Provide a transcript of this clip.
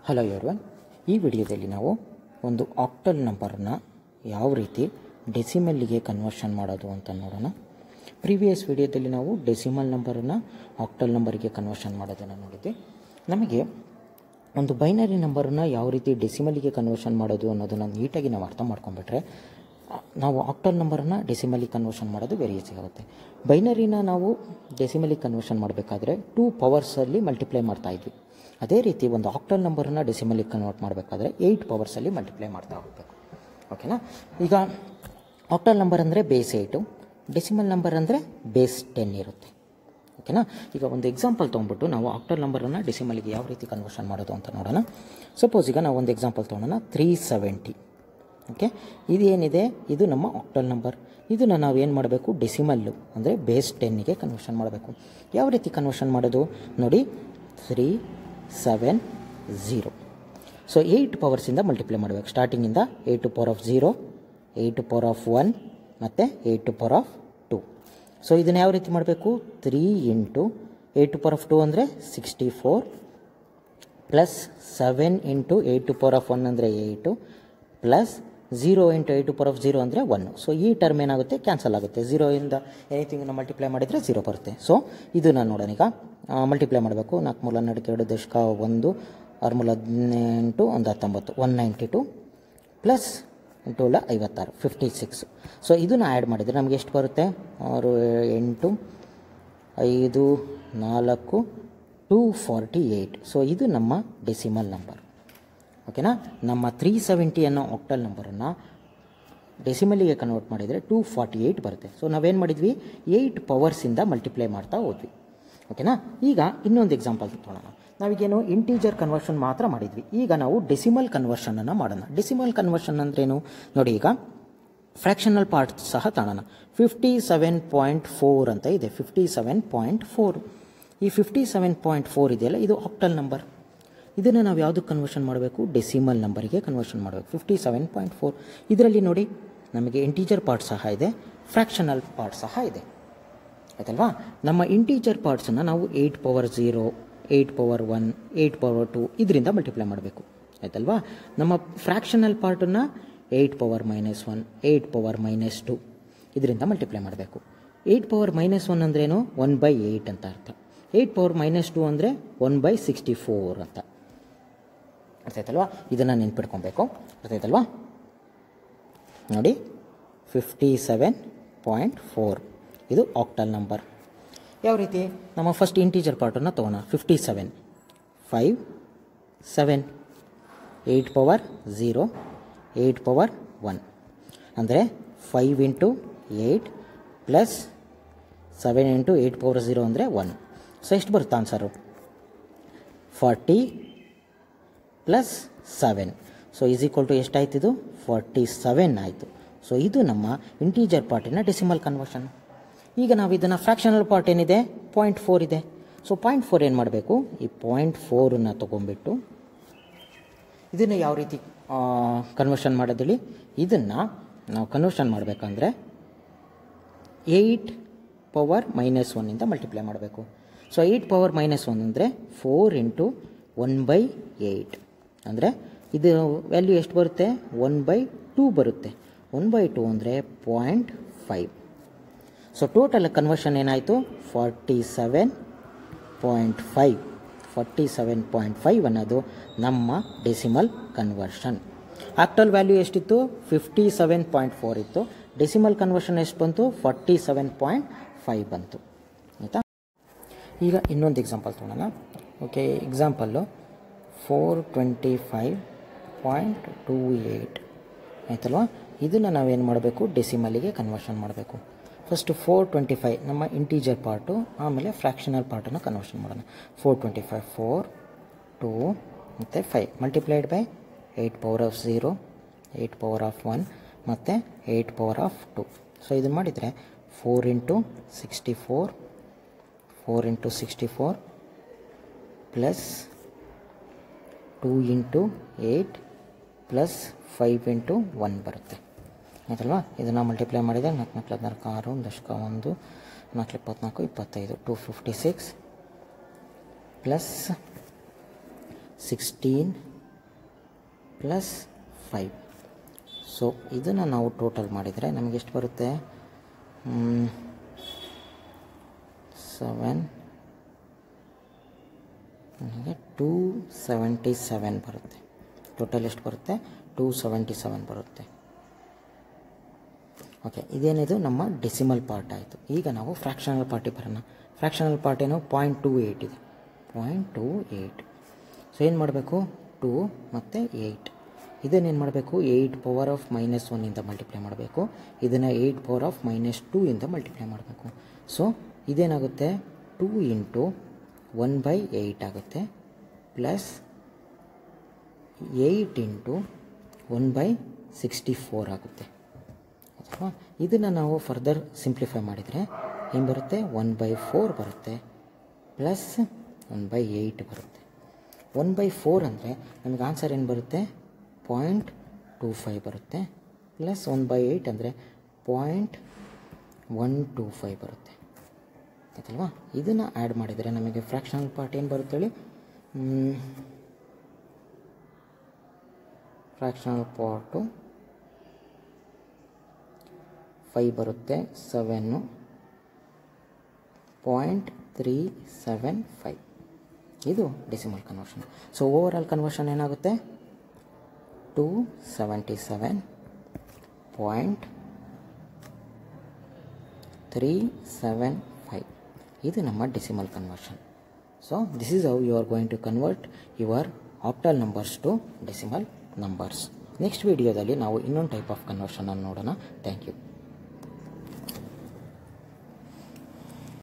Hello everyone, ಈ ವಿಡಿಯೋದಲ್ಲಿ ನಾವು ಒಂದು ಆಕ್ಟಲ್ ನಂಬರ್ನ ಯಾವ ರೀತಿ ಡೆಸಿಮಲ್ಗೆ ಕನ್ವರ್ಷನ್ ಮಾಡೋದು ಅಂತ ನೋಡೋಣ. ಪ್ರೀವಿಯಸ್ ವಿಡಿಯೋದಲ್ಲಿ ನಾವು ಡೆಸಿಮಲ್ ನಂಬರನ್ನು ಆಕ್ಟಲ್ ನಂಬರಿಗೆ ಕನ್ವರ್ಷನ್ ಮಾಡೋದನ್ನು ನೋಡಿದ್ವಿ. ನಮಗೆ ಒಂದು ಬೈನರಿ ನಂಬರನ್ನು ಯಾವ ರೀತಿ ಡೆಸಿಮಲ್ಗೆ ಕನ್ವರ್ಷನ್ ಮಾಡೋದು ಅನ್ನೋದನ್ನು ನೀಟಾಗಿ ನಾವು ಅರ್ಥ ಮಾಡ್ಕೊಂಡ್ಬಿಟ್ರೆ ನಾವು ಆಕ್ಟಲ್ ನಂಬರನ್ನು ಡೆಸಿಮಲಿಗೆ ಕನ್ವರ್ಷನ್ ಮಾಡೋದು ವೆರಿ ಈಸಿ ಆಗುತ್ತೆ. ಬೈನರಿನ ನಾವು ಡೆಸಿಮಲಿಗೆ ಕನ್ವರ್ಷನ್ ಮಾಡಬೇಕಾದ್ರೆ 2 ಪವರ್ಸಲ್ಲಿ ಮಲ್ಟಿಪ್ಲೈ ಮಾಡ್ತಾ ಇದ್ವಿ. ಅದೇ ರೀತಿ ಒಂದು ಆಕ್ಟಲ್ ನಂಬರನ್ನು ಡೆಸಿಮಲಿಗೆ ಕನ್ವರ್ಟ್ ಮಾಡಬೇಕಾದ್ರೆ 8 ಪವರ್ಸಲ್ಲಿ ಮಲ್ಟಿಪ್ಲೈ ಮಾಡ್ತಾ ಹೋಗಬೇಕು. ಓಕೆನಾ? ಈಗ ಆಕ್ಟಲ್ ನಂಬರ್ ಅಂದರೆ ಬೇಸ್ 8, ಡೆಸಿಮಲ್ ನಂಬರ್ ಅಂದರೆ ಬೇಸ್ 10 ಇರುತ್ತೆ. ಓಕೆನಾ? ಈಗ ಒಂದು ಎಕ್ಸಾಂಪಲ್ ತೊಗೊಂಡ್ಬಿಟ್ಟು ನಾವು ಆಕ್ಟಲ್ ನಂಬರನ್ನು ಡೆಸಿಮಲಿಗೆ ಯಾವ ರೀತಿ ಕನ್ವರ್ಷನ್ ಮಾಡೋದು ಅಂತ ನೋಡೋಣ. ಸಪೋಸ್ ಈಗ ನಾವು ಒಂದು ಎಕ್ಸಾಂಪಲ್ ತೊಗೊಳೋಣ, 370. ಓಕೆ, ಇದು ಏನಿದೆ, ಇದು ನಮ್ಮ ಆಕ್ಟಲ್ ನಂಬರ್. ಇದನ್ನು ನಾವು ಏನು ಮಾಡಬೇಕು, ಡೆಸಿಮಲ್ಲು ಅಂದರೆ ಬೇಸ್ 10ಗೆ ಕನ್ವರ್ಷನ್ ಮಾಡಬೇಕು. ಯಾವ ರೀತಿ ಕನ್ವರ್ಷನ್ ಮಾಡೋದು ನೋಡಿ, 370. ಸೊ 8 ಪವರ್ಸಿಂದ ಮಲ್ಟಿಪ್ಲೈ ಮಾಡಬೇಕು. ಸ್ಟಾರ್ಟಿಂಗಿಂದ 8 to power of 0, 8 to power of 1 ಮತ್ತು 8 to power of 2. ಸೊ ಇದನ್ನು ಯಾವ ರೀತಿ ಮಾಡಬೇಕು, 3 into 8 to power of 2 ಅಂದರೆ 64 plus 7 into 8 to power of 1 ಅಂದರೆ 8 plus 0 into 8 to power of 0 ಅಂದರೆ 1. ಸೊ ಈ ಟರ್ಮ್ ಏನಾಗುತ್ತೆ, ಕ್ಯಾನ್ಸಲ್ ಆಗುತ್ತೆ. 0 ಇಂದ ಎನಿಥಿಂಗನ್ನು ಮಲ್ಟಿಪ್ಲೈ ಮಾಡಿದರೆ 0 ಬರುತ್ತೆ. ಸೊ ಇದು ನಾನು ನೋಡೋಣ. ಈಗ ಮಲ್ಟಿಪ್ಲೈ ಮಾಡಬೇಕು. 4 ಮೂಲ 2 ದಶಕ 1, 6 ಮೂಲ 18, 1 19, 192 ಪ್ಲಸ್ 2 56, 56. ಸೊ ಇದನ್ನು ಆ್ಯಡ್ ಮಾಡಿದರೆ ನಮಗೆ ಎಷ್ಟು ಬರುತ್ತೆ, 6 8 5 4 248. ಸೊ ಇದು ನಮ್ಮ ಡೆಸಿಮಲ್ ನಂಬರ್. ಓಕೆನಾ? ನಮ್ಮ 370 ಅನ್ನೋ ಆಕ್ಟಲ್ ನಂಬರನ್ನು ಡೆಸಿಮಲಿಗೆ ಕನ್ವರ್ಟ್ ಮಾಡಿದರೆ 248 ಬರುತ್ತೆ. ಸೊ ನಾವೇನು ಮಾಡಿದ್ವಿ, 8 ಪವರ್ಸಿಂದ ಮಲ್ಟಿಪ್ಲೈ ಮಾಡ್ತಾ ಹೋದ್ವಿ. ಓಕೆನಾ? ಈಗ ಇನ್ನೊಂದು ಎಕ್ಸಾಂಪಲ್ ತೊಗೊಳ್ಳೋಣ. ನಾವೀಗೇನು ಇಂಟೀಜರ್ ಕನ್ವರ್ಷನ್ ಮಾತ್ರ ಮಾಡಿದ್ವಿ. ಈಗ ನಾವು ಡೆಸಿಮಲ್ ಕನ್ವರ್ಷನನ್ನು ಮಾಡೋಣ. ಡೆಸಿಮಲ್ ಕನ್ವರ್ಷನ್ ಅಂದ್ರೇನು ನೋಡಿ, ಈಗ ಫ್ರ್ಯಾಕ್ಷನಲ್ ಪಾರ್ಟ್ ಸಹ ತಗೊಳ್ಳೋಣ. 57.4 ಅಂತ ಇದೆ. 57.4. ಈ 57.4 ಇದೆಯಲ್ಲ, ಇದು ಆಕ್ಟಲ್ ನಂಬರ್. ಇದನ್ನು ನಾವು ಯಾವುದಕ್ಕೆ ಕನ್ವರ್ಷನ್ ಮಾಡಬೇಕು, ಡೆಸಿಮಲ್ ನಂಬರಿಗೆ ಕನ್ವರ್ಷನ್ ಮಾಡಬೇಕು. 57.4 ಇದರಲ್ಲಿ ನೋಡಿ ನಮಗೆ ಇಂಟೀಜರ್ ಪಾರ್ಟ್ ಸಹ ಇದೆ, ಫ್ರ್ಯಾಕ್ಷನಲ್ ಪಾರ್ಟ್ ಸಹ ಇದೆ. ಆಯ್ತಲ್ವಾ? ನಮ್ಮ ಇಂಟೀಜರ್ ಪಾರ್ಟ್ಸನ್ನು ನಾವು 8 power 0, 8 power 1, 8 power 2 ಇದರಿಂದ ಮಲ್ಟಿಪ್ಲೈ ಮಾಡಬೇಕು. ಆಯ್ತಲ್ವಾ? ನಮ್ಮ ಫ್ರ್ಯಾಕ್ಷನಲ್ ಪಾರ್ಟನ್ನು 8 power -1, 8 power -2 ಇದರಿಂದ ಮಲ್ಟಿಪ್ಲೈ ಮಾಡಬೇಕು. 8 power -1 ಅಂದ್ರೇನು, 1/8 ಅಂತ ಅರ್ಥ. 8 power -2 ಅಂದರೆ 1/64 ಅಂತ. ಅರ್ಥ ಆಯ್ತಲ್ವಾ? ಇದನ್ನು ನೆನ್ಪಿಟ್ಕೊಬೇಕು. ಅರ್ಥ ಆಯ್ತಲ್ವಾ? ನೋಡಿ, 57.4 ಇದು ಆಕ್ಟಲ್ ನಂಬರ್. ಯಾವ ರೀತಿ, ನಮ್ಮ ಫಸ್ಟ್ ಇಂಟೀಜರ್ ಪಾರ್ಟನ್ನು ತೊಗೋಣ. 57 5 7, 8 power 0, 8 power 1 ಅಂದರೆ 5 into 8 ಪ್ಲಸ್ 7 into 8 power 0 ಅಂದರೆ 1. ಸೊ ಎಷ್ಟು ಬರುತ್ತೆ answer, 40 plus 7. So is equal to ಎಷ್ಟಾಯ್ತು, ಇದು 47 ಆಯಿತು. ಸೊ ಇದು ನಮ್ಮ ಇಂಟೀಜರ್ ಪಾರ್ಟಿನ ಡೆಸಿಮಲ್ ಕನ್ವರ್ಷನ್. ಈಗ ನಾವು ಇದನ್ನು ಫ್ರ್ಯಾಕ್ಷನಲ್ ಪಾರ್ಟ್ ಏನಿದೆ, 0.4 ಇದೆ. ಸೊ 0.4 ಏನು ಮಾಡಬೇಕು, ಈ 0.4ನ್ನು ತೊಗೊಂಡ್ಬಿಟ್ಟು ಇದನ್ನು ಯಾವ ರೀತಿ ಕನ್ವರ್ಷನ್ ಮಾಡೋದಿಲ್ಲಿ, ಇದನ್ನು ನಾವು ಕನ್ವರ್ಷನ್ ಮಾಡಬೇಕಂದ್ರೆ 8 power -1 ಮಲ್ಟಿಪ್ಲೈ ಮಾಡಬೇಕು. ಸೊ 8 power -1 ಅಂದರೆ 4 into 1/8 ಅಂದರೆ ಇದು ವ್ಯಾಲ್ಯೂ ಎಷ್ಟು ಬರುತ್ತೆ, 1/2 ಬರುತ್ತೆ. 1/2 ಅಂದರೆ 0.5. ಸೊ ಟೋಟಲ್ ಕನ್ವರ್ಷನ್ ಏನಾಯಿತು, 47.5. 47.5 ಅನ್ನೋದು ನಮ್ಮ ಡೆಸಿಮಲ್ ಕನ್ವರ್ಷನ್. ಆಕ್ಟಲ್ ವ್ಯಾಲ್ಯೂ ಎಷ್ಟಿತ್ತು, 57.4 ಇತ್ತು. ಡೆಸಿಮಲ್ ಕನ್ವರ್ಷನ್ ಎಷ್ಟು ಬಂತು, 47.5 ಬಂತು. ಆಯಿತಾ? ಈಗ ಇನ್ನೊಂದು ಎಕ್ಸಾಂಪಲ್ ತೊಗೊಳ್ಳೋಣ. ಓಕೆ, ಎಕ್ಸಾಂಪಲ್ಲು 425.28 ಆಯ್ತಲ್ವಾ? ಇದನ್ನು ನಾವೇನು ಮಾಡಬೇಕು, ಡೆಸಿಮಲಿಗೆ ಕನ್ವರ್ಷನ್ ಮಾಡಬೇಕು. ಫಸ್ಟು 425 ನಮ್ಮ ಇಂಟೀಜರ್ ಪಾರ್ಟು, ಆಮೇಲೆ ಫ್ರ್ಯಾಕ್ಷನಲ್ ಪಾರ್ಟನ್ನು ಕನ್ವರ್ಷನ್ ಮಾಡೋಣ. 425 4 2 ಮತ್ತು 5 multiplied by 8 power of 0, 8 power of 1 ಮತ್ತು 8 power of 2. ಸೊ ಇದನ್ನು ಮಾಡಿದರೆ 4 into 64 4 into 64 plus 2 into 8 plus 5 into 1 ಬರುತ್ತೆ. ಆಯ್ತಲ್ವಾ? ಇದನ್ನು ಮಲ್ಟಿಪ್ಲೈ ಮಾಡಿದರೆ 4 4 16 6 ದಶಕ 1 4 24 25 256 ಪ್ಲಸ್ 16 ಪ್ಲಸ್ 5. ಸೊ ಇದನ್ನು ನಾವು ಟೋಟಲ್ ಮಾಡಿದರೆ ನಮಗೆ ಎಷ್ಟು ಬರುತ್ತೆ? 7 ನನಗೆ 277 ಬರುತ್ತೆ. ಟೋಟಲ್ ಎಷ್ಟು ಬರುತ್ತೆ? 277 ಬರುತ್ತೆ. ಓಕೆ, ಇದೇನಿದು ನಮ್ಮ ಡೆಸಿಮಲ್ ಪಾರ್ಟ್ ಆಯಿತು. ಈಗ ನಾವು ಫ್ರ್ಯಾಕ್ಷನಲ್ ಪಾರ್ಟಿಗೆ ಬರೋಣ. ಫ್ರ್ಯಾಕ್ಷನಲ್ ಪಾರ್ಟ್ ಏನು? 0.28 ಇದೆ. 0.28. ಸೊ ಏನು ಮಾಡಬೇಕು? 2 ಮತ್ತು 8. ಇದನ್ನೇನು ಮಾಡಬೇಕು? 8 ಪವರ್ ಆಫ್ -1 ಇಂದ ಮಲ್ಟಿಪ್ಲೈ ಮಾಡಬೇಕು. ಇದನ್ನು 8 ಪವರ್ ಆಫ್ -2 ಇಂದ ಮಲ್ಟಿಪ್ಲೈ ಮಾಡಬೇಕು. ಸೊ ಇದೇನಾಗುತ್ತೆ? 2 ಇಂಟು 1/8 ಆಗುತ್ತೆ, ಪ್ಲಸ್ 8 ಇಂಟು 1/64 ಆಗುತ್ತೆ. ಅಥವಾ ಇದನ್ನು ನಾವು ಫರ್ದರ್ ಸಿಂಪ್ಲಿಫೈ ಮಾಡಿದರೆ ಏನು ಬರುತ್ತೆ? 1/4 ಬರುತ್ತೆ, ಪ್ಲಸ್ 1/8 ಬರುತ್ತೆ. 1/4 ಅಂದರೆ ನಮಗೆ ಆನ್ಸರ್ ಏನು ಬರುತ್ತೆ? 0.25 ಬರುತ್ತೆ, ಪ್ಲಸ್ 1/8 ಅಂದರೆ 0.125 ಬರುತ್ತೆ. ಆಯ್ತಲ್ವಾ? ಇದನ್ನು ಆ್ಯಡ್ ಮಾಡಿದರೆ ನಮಗೆ ಫ್ರ್ಯಾಕ್ಷನಲ್ ಪಾರ್ಟ್ ಏನು ಬರುತ್ತೆ ಹೇಳಿ? ಫ್ರ್ಯಾಕ್ಷನಲ್ ಪಾರ್ಟು 5 ಬರುತ್ತೆ, 7.375. ಇದು decimal conversion. So overall conversion ಏನಾಗುತ್ತೆ? 277.375. ಇದು ನಮ್ಮ decimal conversion. So this is how you are going to convert your octal numbers to decimal numbers. Next ವಿಡಿಯೋದಲ್ಲಿ ನಾವು ಇನ್ನೊಂದು ಟೈಪ್ ಆಫ್ ಕನ್ವರ್ಷನನ್ನು ನೋಡೋಣ. Thank you.